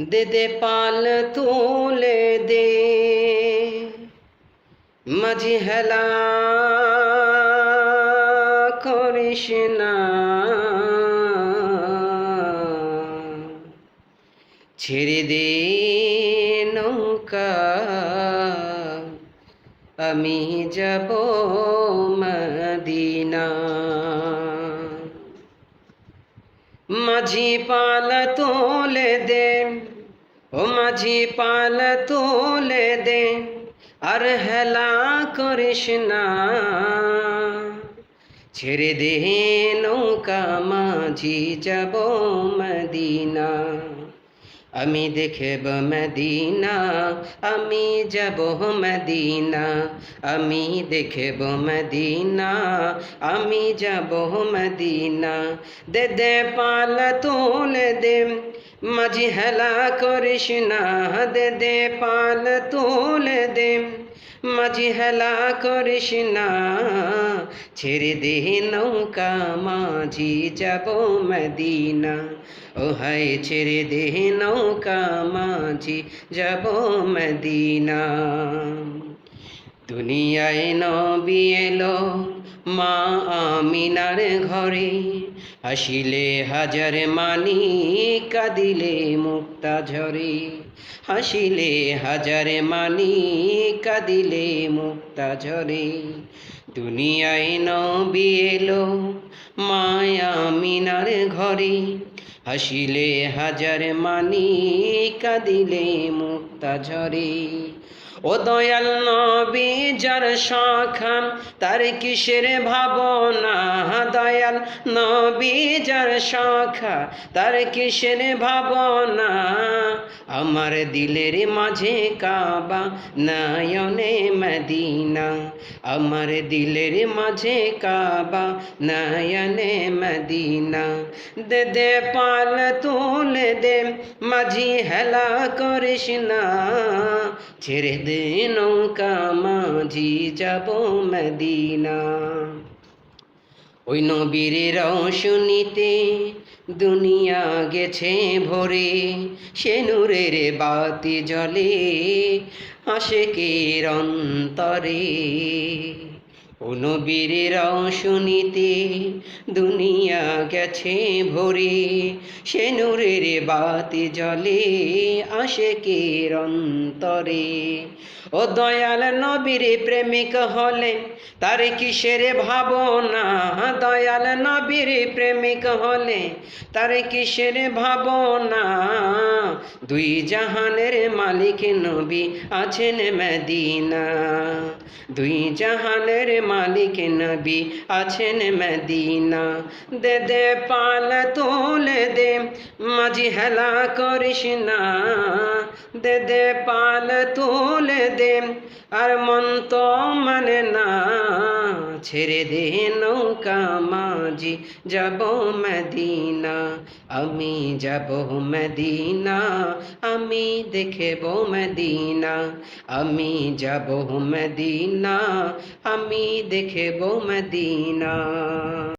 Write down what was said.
দে দে পাল তুলে দে, মাঝি হেলা করিস না, ছেড়ে দে নৌকা, আমি যাব মদিনা। মাঝি পাল তুলে দে, ও মাঝি পাল তুলে দে, আর হেলা করিস না, ছেড়ে দে নৌকা, মাঝি যাব মদিনা। আমি দেখব মদিনা, আমি যাব মদিনা, আমি দেখব মদিনা, আমি যাব মদিনা। দে দে পাল তুলে দে, মাঝি হেলা করিস না, দে দে পাল তুলে দে, মাঝি হেলা করিস না, ছেড়ে দে নৌকা, মাঝি যাব মদিনা। ও হায় ছেড়ে দে নৌকা, মাঝি যাব মদিনা। দুনিয়ায় নবী এলো মা আমিনার ঘরে, হাসিলে হাজার মানি, কাঁদিলে মুক্তা ঝরে, হাসিলে হাজার মানি, কাঁদিলে মুক্তা ঝরে। দুনিয়ায় নবী এলো মা আমিনার ঘরে, হাসিলে হাজার মানি, কাঁদিলে মুক্তা ঝরে। ও দয়াল নবী যার শাখা, তার কিসের ভাবনা, দয়াল নবী যার শাখা, তার কিসের ভাবনা। আমার দিলের মাঝে কাবা, নয়নে মদিনা, আমার দিলের মাঝে কাবা, নয়নে মদিনা। দে দে পাল তুলে দে, মাঝি হেলা করিস না, ছেড়ে দে নৌকা, মাঝি যাব মদিনা। ওই নবীর রওশনীতে দুনিয়া গেছে ভরে, সে নূরের বাতি জ্বলে আশিকের অন্তরে। ও নবীর রওশনীতে দুনিয়া গেছে ভরে, সে নূরের বাতি জ্বলে আশিকের অন্তরে। ও দয়াল নবীর প্রেমিক হলে তার কিসের ভাবনা, দয়াল নবীর প্রেমিক হলে তার কিসের ভাবনা। দুই জাহানের মালিক নবী আছেন মদিনা, দুই জাহানের মালিক নবী আছেন মদিনা। দে দে পাল তুলে দে, মাঝি হেলা করিস না, দে দে পাল তুলে দে, আর মন তো মানে না, ছেড়ে দে নৌকা, মাঝি যাব মদিনা, আমি যাব মদিনা, আমি দেখব মদিনা, আমি যাব মদিনা, আমি দেখব মদিনা।